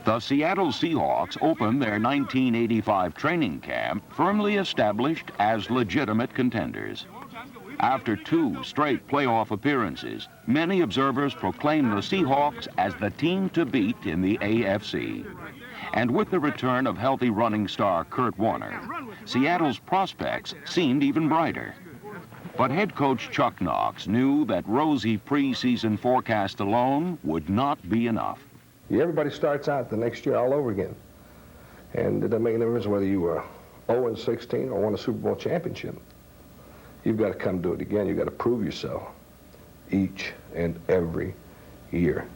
The Seattle Seahawks opened their 1985 training camp firmly established as legitimate contenders. After 2 straight playoff appearances, many observers proclaim the Seahawks as the team to beat in the AFC. And with the return of healthy running star Kurt Warner, Seattle's prospects seemed even brighter. But head coach Chuck Knox knew that rosy preseason forecast alone would not be enough. Everybody starts out the next year all over again. And it doesn't make any difference whether you were 0-16 or won a Super Bowl championship. You've got to come do it again. You've got to prove yourself each and every year.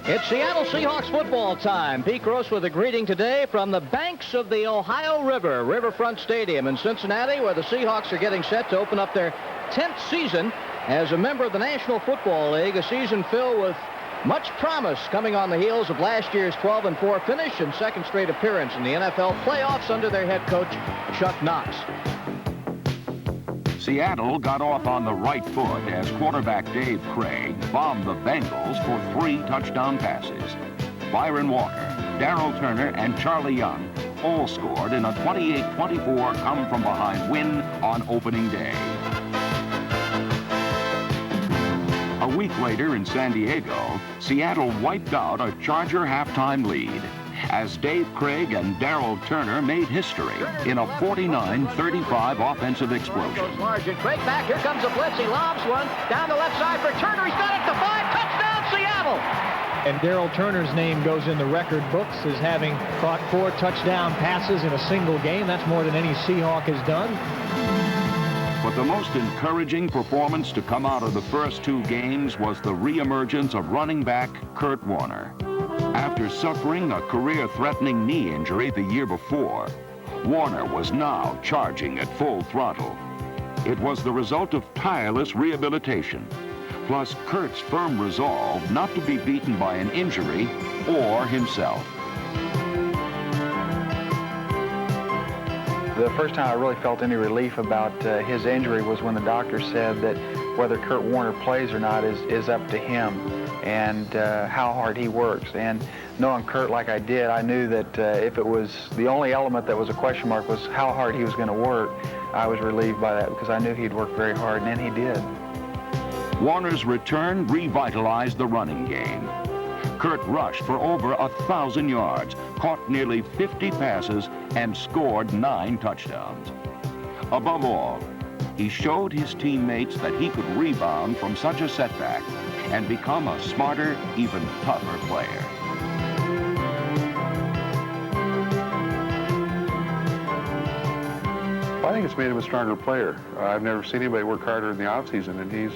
It's Seattle Seahawks football time. Pete Gross with a greeting today from the banks of the Ohio River, Riverfront Stadium in Cincinnati, where the Seahawks are getting set to open up their 10th season as a member of the National Football League, a season filled with much promise coming on the heels of last year's 12-4 finish and second straight appearance in the NFL playoffs under their head coach, Chuck Knox. Seattle got off on the right foot as quarterback Dave Craig bombed the Bengals for 3 touchdown passes. Byron Walker, Darrell Turner, and Charlie Young all scored in a 28-24 come-from-behind win on opening day. A week later in San Diego, Seattle wiped out a Charger halftime lead as Dave Craig and Darrell Turner made history in a 49-35 offensive explosion. Largent, Craig back, here comes a blitz, he lobs one, down the left side for Turner, he's got it to 5, touchdown Seattle! And Darrell Turner's name goes in the record books as having caught 4 touchdown passes in a single game. That's more than any Seahawk has done. But the most encouraging performance to come out of the first 2 games was the reemergence of running back Kurt Warner. After suffering a career-threatening knee injury the year before, Warner was now charging at full throttle. It was the result of tireless rehabilitation, plus Kurt's firm resolve not to be beaten by an injury or himself. The first time I really felt any relief about his injury was when the doctor said that whether Kurt Warner plays or not is up to him and how hard he works. And knowing Kurt like I did, I knew that if it was the only element that was a question mark was how hard he was going to work, I was relieved by that because I knew he'd work very hard, and he did. Warner's return revitalized the running game. Kurt rushed for over 1,000 yards, caught nearly 50 passes, and scored 9 touchdowns. Above all, he showed his teammates that he could rebound from such a setback and become a smarter, even tougher player. I think it's made him a stronger player. I've never seen anybody work harder in the offseason, and he's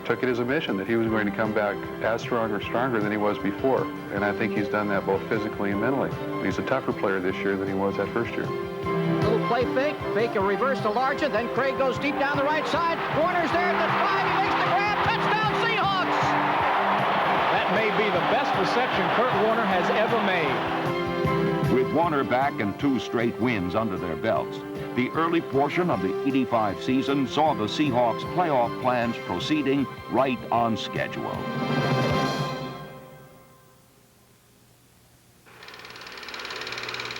took it as a mission that he was going to come back as strong or stronger than he was before. And I think he's done that both physically and mentally. He's a tougher player this year than he was that first year. Little play fake a reverse to Largent, then Craig goes deep down the right side. Warner's there at the 5, he makes the grab, touchdown Seahawks! That may be the best reception Kurt Warner has ever made. With Warner back and 2 straight wins under their belts, the early portion of the '85 season saw the Seahawks' playoff plans proceeding right on schedule.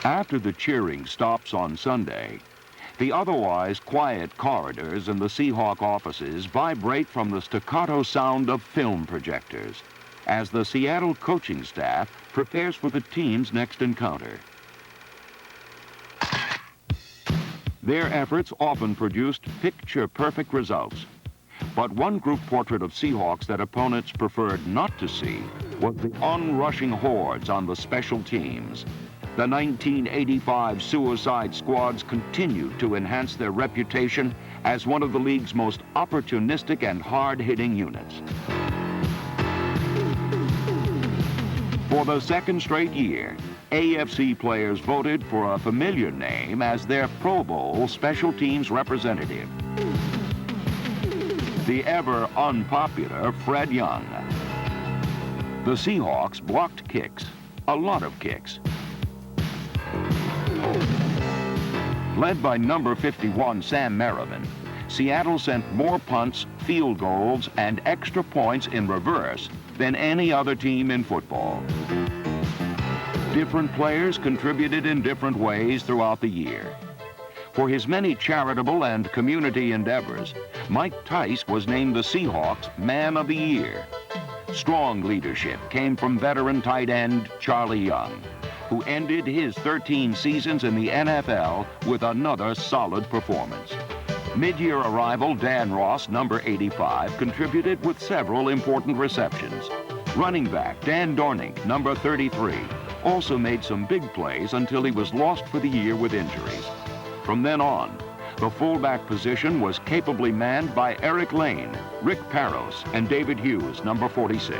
After the cheering stops on Sunday, the otherwise quiet corridors in the Seahawk offices vibrate from the staccato sound of film projectors as the Seattle coaching staff prepares for the team's next encounter. Their efforts often produced picture-perfect results. But one group portrait of Seahawks that opponents preferred not to see was the onrushing hordes on the special teams. The 1985 Suicide Squads continued to enhance their reputation as one of the league's most opportunistic and hard-hitting units. For the second straight year, AFC players voted for a familiar name as their Pro Bowl special teams representative. the ever unpopular Fred Young. The Seahawks blocked kicks, a lot of kicks. Led by number 51 Sam Merriman, Seattle sent more punts, field goals, and extra points in reverse than any other team in football. Different players contributed in different ways throughout the year. For his many charitable and community endeavors, Mike Tice was named the Seahawks Man of the Year. Strong leadership came from veteran tight end Charlie Young, who ended his 13 seasons in the NFL with another solid performance. Mid-year arrival Dan Ross, number 85, contributed with several important receptions. Running back Dan Dornick, number 33, also made some big plays until he was lost for the year with injuries. From then on, the fullback position was capably manned by Eric Lane, Rick Parros, and David Hughes, number 46.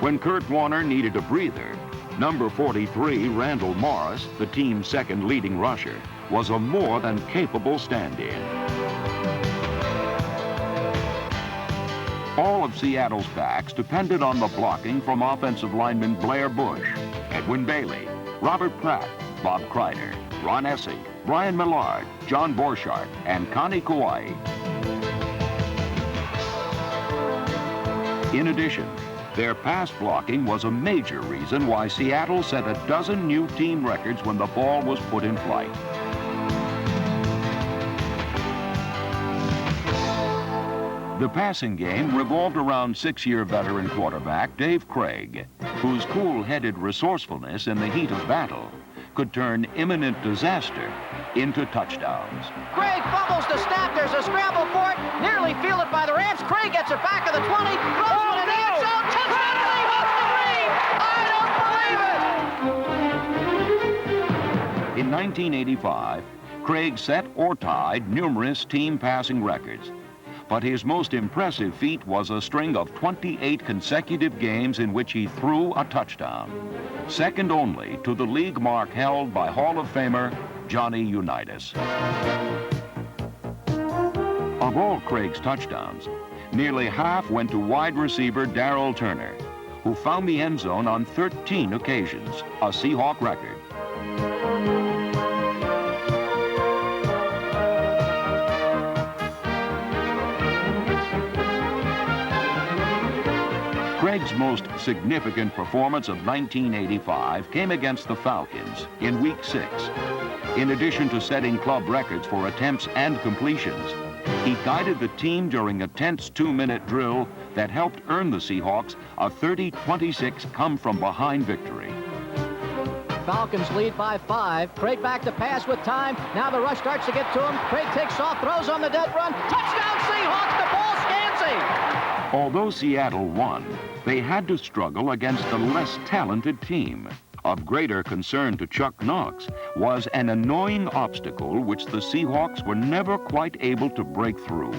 When Kurt Warner needed a breather, number 43, Randall Morris, the team's second leading rusher, was a more than capable stand-in. All of Seattle's backs depended on the blocking from offensive linemen Blair Bush, Edwin Bailey, Robert Pratt, Bob Kreider, Ron Essig, Brian Millard, John Borchardt, and Connie Kauai. In addition, their pass blocking was a major reason why Seattle set a dozen new team records when the ball was put in flight. The passing game revolved around six-year veteran quarterback Dave Craig, whose cool-headed resourcefulness in the heat of battle could turn imminent disaster into touchdowns. Craig fumbles the snap. There's a scramble for it. Nearly fielded by the Rams. Craig gets it back of the 20. Throws one in the end zone. Touchdown, Seahawks, the green. I don't believe it. In 1985, Craig set or tied numerous team passing records. But his most impressive feat was a string of 28 consecutive games in which he threw a touchdown, second only to the league mark held by Hall of Famer Johnny Unitas. Of all Craig's touchdowns, nearly half went to wide receiver Darrell Turner, who found the end zone on 13 occasions, a Seahawk record. Craig's most significant performance of 1985 came against the Falcons in Week 6. In addition to setting club records for attempts and completions, he guided the team during a tense 2-minute drill that helped earn the Seahawks a 30-26 come-from-behind victory. Falcons lead by 5. Craig back to pass with time. Now the rush starts to get to him. Craig takes off, throws on the dead run. Touchdown, Seahawks! The ball Scansey! Although Seattle won, they had to struggle against a less talented team. Of greater concern to Chuck Knox was an annoying obstacle which the Seahawks were never quite able to break through.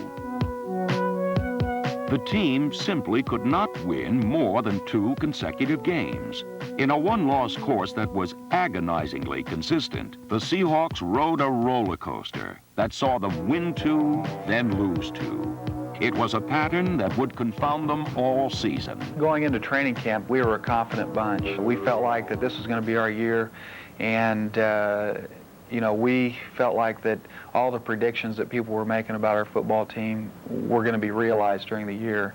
The team simply could not win more than 2 consecutive games. In a one-loss course that was agonizingly consistent, the Seahawks rode a roller coaster that saw them win 2, then lose 2. It was a pattern that would confound them all season. Going into training camp, we were a confident bunch. We felt like that this was going to be our year, and we felt like that all the predictions that people were making about our football team were going to be realized during the year.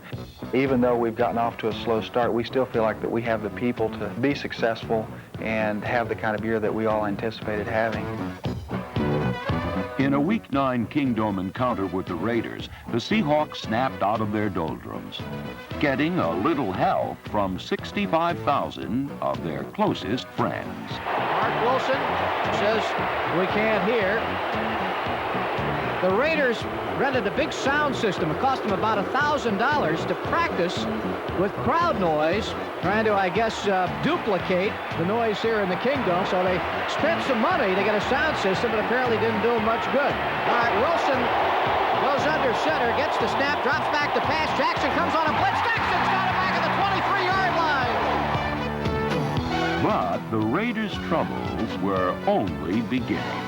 Even though we've gotten off to a slow start, we still feel like that we have the people to be successful and have the kind of year that we all anticipated having. In a Week 9 Kingdome encounter with the Raiders, the Seahawks snapped out of their doldrums, getting a little help from 65,000 of their closest friends. Mark Wilson says we can't hear. The Raiders rented a big sound system. It cost them about $1,000 to practice with crowd noise, trying to, I guess, duplicate the noise here in the Kingdome. So they spent some money to get a sound system, but apparently didn't do them much good. All right, Wilson goes under center, gets the snap, drops back to pass. Jackson comes on a blitz. Jackson's got it back at the 23-yard line. But the Raiders' troubles were only beginning.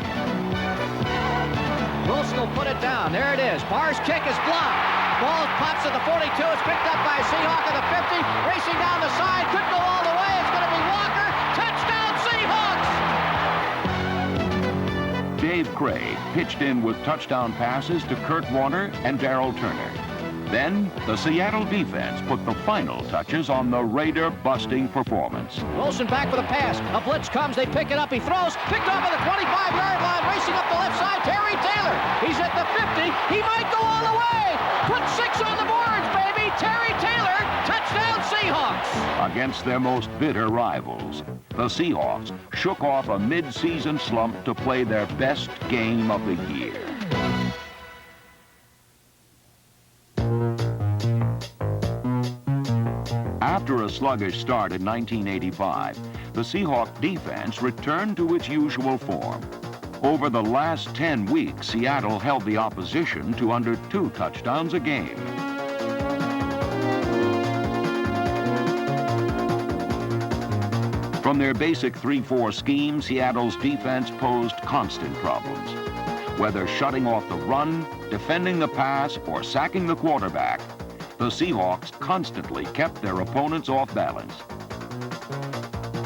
Wilson will put it down. There it is. Barr's kick is blocked. Ball pops to the 42. It's picked up by a Seahawk at the 50. Racing down the side. Could go all the way. It's going to be Walker. Touchdown, Seahawks! Dave Craig pitched in with touchdown passes to Kurt Warner and Darrell Turner. Then, the Seattle defense put the final touches on the Raider-busting performance. Wilson back for the pass. A blitz comes. They pick it up. He throws. Picked off at the 25-yard line. Racing up the left side. Terry Taylor. He's at the 50. He might go all the way. Put 6 on the boards, baby. Terry Taylor. Touchdown, Seahawks. Against their most bitter rivals, the Seahawks shook off a mid-season slump to play their best game of the year. After a sluggish start in 1985, the Seahawk defense returned to its usual form. Over the last 10 weeks, Seattle held the opposition to under 2 touchdowns a game. From their basic 3-4 scheme, Seattle's defense posed constant problems. Whether shutting off the run, defending the pass, or sacking the quarterback, the Seahawks constantly kept their opponents off balance.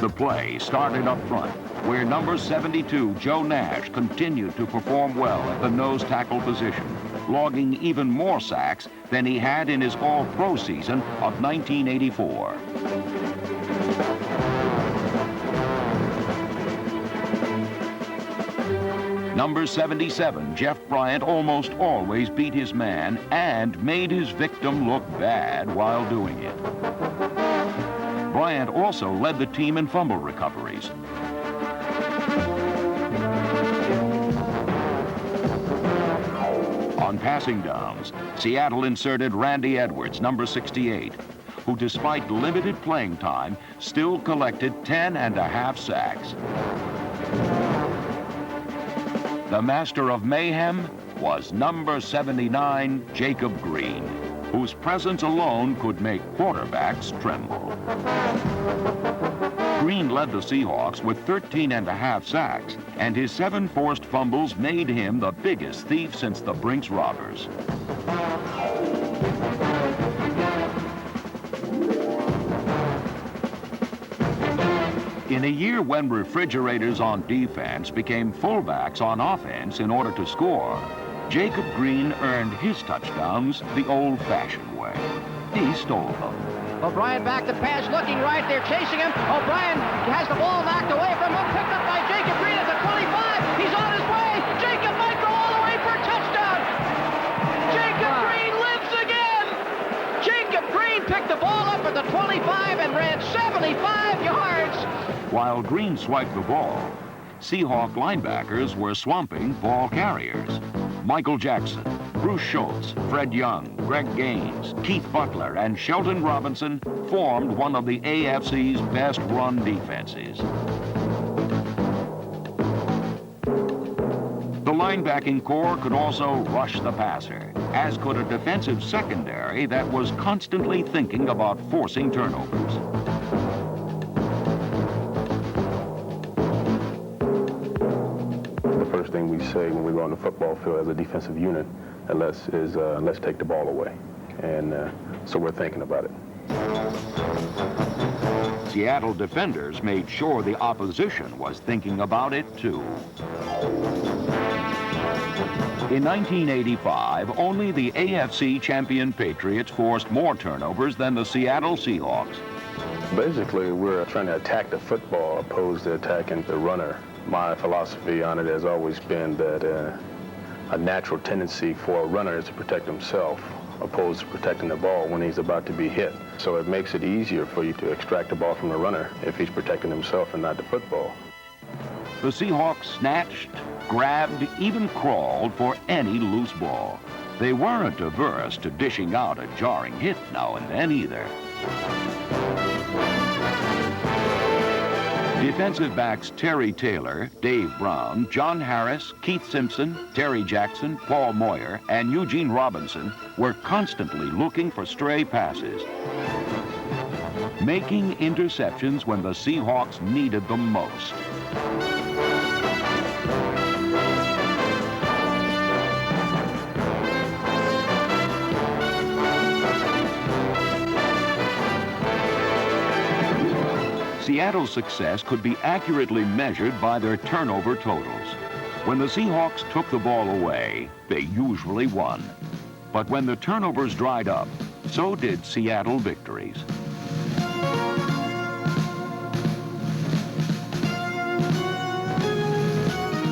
The play started up front, where number 72, Joe Nash, continued to perform well at the nose tackle position, logging even more sacks than he had in his All-Pro season of 1984. Number 77, Jeff Bryant, almost always beat his man and made his victim look bad while doing it. Bryant also led the team in fumble recoveries. On passing downs, Seattle inserted Randy Edwards, number 68, who despite limited playing time, still collected 10.5 sacks. The master of mayhem was number 79, Jacob Green, whose presence alone could make quarterbacks tremble. Green led the Seahawks with 13.5 sacks, and his 7 forced fumbles made him the biggest thief since the Brinks robbers. In a year when refrigerators on defense became fullbacks on offense in order to score, Jacob Green earned his touchdowns the old-fashioned way. He stole them. O'Brien back to pass, looking right. They're chasing him. O'Brien has the ball knocked away from him, picked up by Jacob Green at the 25. He's on his way. Jacob might go all the way for a touchdown. Jacob Green lives again. Jacob Green picked the ball up at the 25 and ran 75 yards. While Green swiped the ball, Seahawk linebackers were swamping ball carriers. Michael Jackson, Bruce Schultz, Fred Young, Greg Gaines, Keith Butler, and Shelton Robinson formed one of the AFC's best run defenses. The linebacking core could also rush the passer, as could a defensive secondary that was constantly thinking about forcing turnovers. First thing we say when we go on the football field as a defensive unit, let's take the ball away. And so we're thinking about it. Seattle defenders made sure the opposition was thinking about it too. In 1985, only the AFC champion Patriots forced more turnovers than the Seattle Seahawks. Basically, we're trying to attack the football opposed to attacking the runner. My philosophy on it has always been that a natural tendency for a runner is to protect himself opposed to protecting the ball when he's about to be hit. So it makes it easier for you to extract the ball from the runner if he's protecting himself and not the football. The Seahawks snatched, grabbed, even crawled for any loose ball. They weren't averse to dishing out a jarring hit now and then either. Defensive backs Terry Taylor, Dave Brown, John Harris, Keith Simpson, Terry Jackson, Paul Moyer, and Eugene Robinson were constantly looking for stray passes, making interceptions when the Seahawks needed them most. Seattle's success could be accurately measured by their turnover totals. When the Seahawks took the ball away, they usually won. But when the turnovers dried up, so did Seattle victories.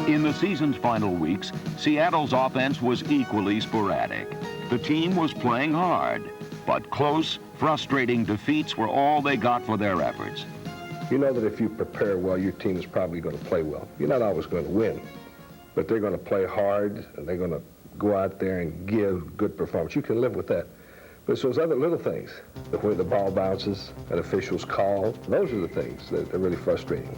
In the season's final weeks, Seattle's offense was equally sporadic. The team was playing hard, but close, frustrating defeats were all they got for their efforts. You know that if you prepare well, your team is probably going to play well. You're not always going to win, but they're going to play hard, and they're going to go out there and give good performance. You can live with that. But it's those other little things, where the ball bounces, and officials call, those are the things that are really frustrating.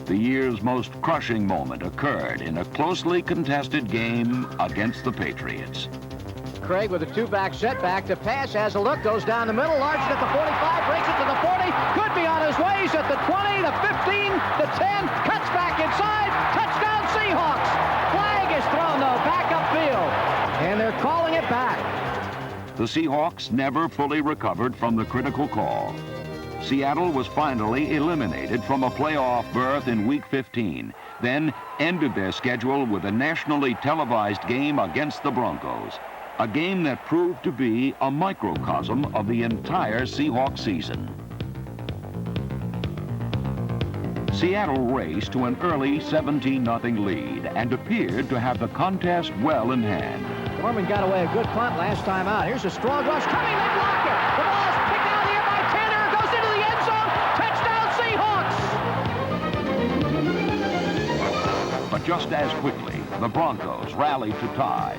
The year's most crushing moment occurred in a closely contested game against the Patriots. Craig with a two-back setback. The pass has a look, goes down the middle. Largent at the 45, breaks it to the 40. Could be on his way. He's at the 20, the 15, the 10. Cuts back inside. Touchdown Seahawks. Flag is thrown, though, back upfield. And they're calling it back. The Seahawks never fully recovered from the critical call. Seattle was finally eliminated from a playoff berth in Week 15, then ended their schedule with a nationally televised game against the Broncos, a game that proved to be a microcosm of the entire Seahawks season. Seattle raced to an early 17-0 lead and appeared to have the contest well in hand. Norman got away a good punt last time out. Here's a strong rush coming. They block it. The ball is picked out of the air by Tanner. Goes into the end zone. Touchdown Seahawks. But just as quickly, the Broncos rallied to tie.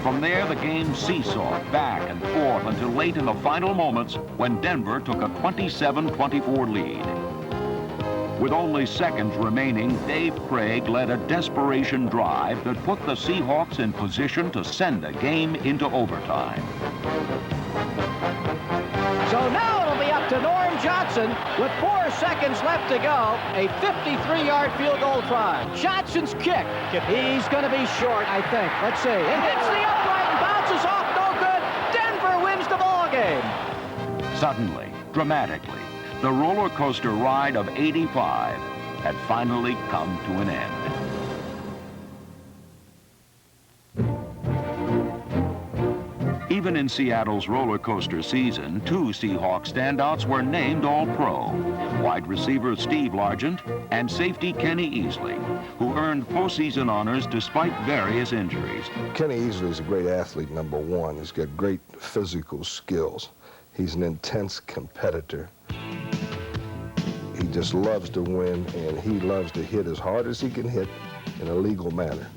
From there, the game seesawed back and forth until late in the final moments when Denver took a 27-24 lead. With only seconds remaining, Dave Craig led a desperation drive that put the Seahawks in position to send the game into overtime. So now it'll be up to Norm Johnson with 4 seconds left to go. A 53-yard field goal try. Johnson's kick. He's going to be short, I think. Let's see. It hits the upright and bounces off. No good. Denver wins the ball game. Suddenly, dramatically, the roller coaster ride of '85 had finally come to an end. Even in Seattle's roller coaster season, 2 Seahawks standouts were named All-Pro, wide receiver Steve Largent and safety Kenny Easley, who earned postseason honors despite various injuries. Kenny Easley is a great athlete, number one. He's got great physical skills. He's an intense competitor. He just loves to win, and he loves to hit as hard as he can hit in a legal manner.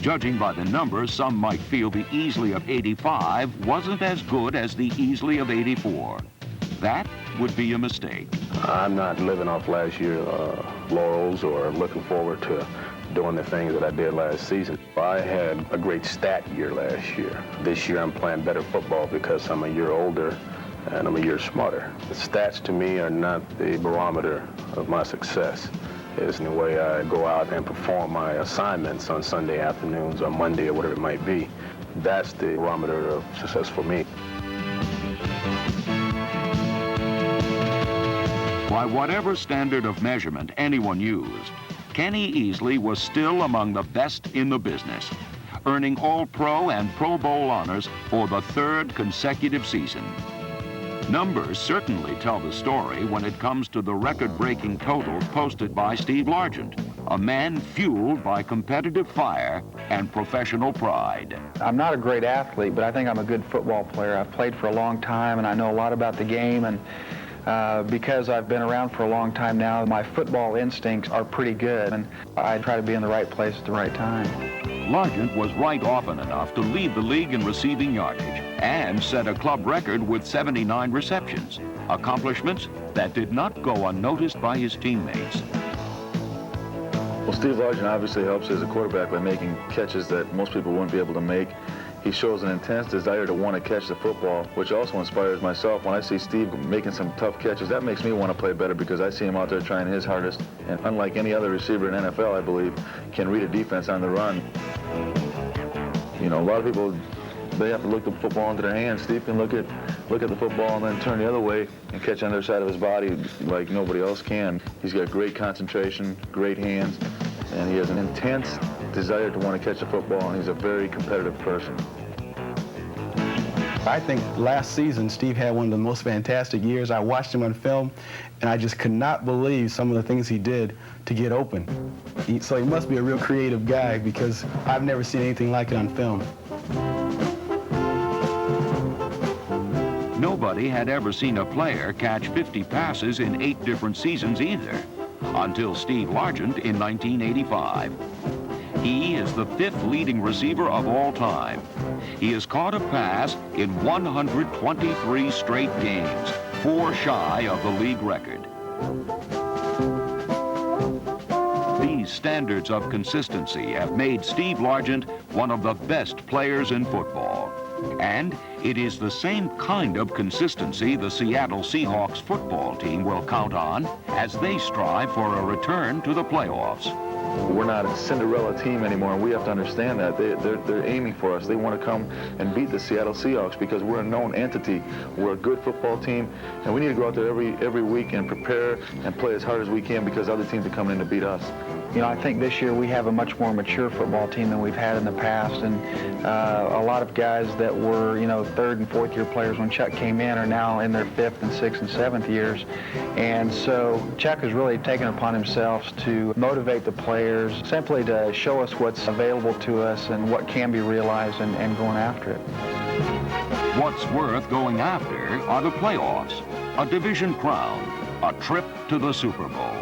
Judging by the numbers, some might feel the Easley of '85 wasn't as good as the Easley of '84. That would be a mistake. I'm not living off last year's laurels or looking forward to doing the things that I did last season. I had a great stat year last year. This year I'm playing better football because I'm a year older and I'm a year smarter. The stats to me are not the barometer of my success. It's the way I go out and perform my assignments on Sunday afternoons or Monday or whatever it might be. That's the barometer of success for me. By whatever standard of measurement anyone used, Kenny Easley was still among the best in the business, earning All-Pro and Pro Bowl honors for the 3rd consecutive season. Numbers certainly tell the story when it comes to the record-breaking totals posted by Steve Largent, a man fueled by competitive fire and professional pride. I'm not a great athlete, but I think I'm a good football player. I've played for a long time, and I know a lot about the game, and because I've been around for a long time now, my football instincts are pretty good, and I try to be in the right place at the right time. Largent was right often enough to lead the league in receiving yardage and set a club record with 79 receptions, accomplishments that did not go unnoticed by his teammates. Well, Steve Largent obviously helps as a quarterback by making catches that most people wouldn't be able to make. He shows an intense desire to want to catch the football, which also inspires myself. When I see Steve making some tough catches, that makes me want to play better because I see him out there trying his hardest. And unlike any other receiver in NFL, I believe, can read a defense on the run. You know, a lot of people, they have to look the football into their hands. Steve can look at look at the football and then turn the other way and catch on the other side of his body like nobody else can. He's got great concentration, great hands, and he has an intense desire to want to catch the football, and he's a very competitive person. I think last season, Steve had one of the most fantastic years. I watched him on film, and I just could not believe some of the things he did to get open. So he must be a real creative guy, because I've never seen anything like it on film. Nobody had ever seen a player catch 50 passes in 8 different seasons either, until Steve Largent in 1985. He is the 5th leading receiver of all time. He has caught a pass in 123 straight games, 4 shy of the league record. These standards of consistency have made Steve Largent one of the best players in football. And it is the same kind of consistency the Seattle Seahawks football team will count on as they strive for a return to the playoffs. We're not a Cinderella team anymore, and we have to understand that. They're aiming for us. They want to come and beat the Seattle Seahawks because we're a known entity. We're a good football team, and we need to go out there every week and prepare and play as hard as we can because other teams are coming in to beat us. You know, I think this year we have a much more mature football team than we've had in the past, and a lot of guys that were, you know, 3rd and 4th year players when Chuck came in are now in their 5th and 6th and 7th years. And so Chuck has really taken upon himself to motivate the players, simply to show us what's available to us and what can be realized and going after it. What's worth going after are the playoffs, a division crown, a trip to the Super Bowl.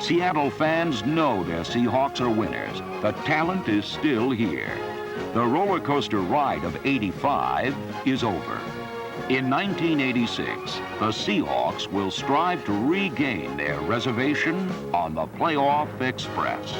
Seattle fans know their Seahawks are winners. The talent is still here. The roller coaster ride of '85 is over. In 1986, the Seahawks will strive to regain their reservation on the Playoff Express.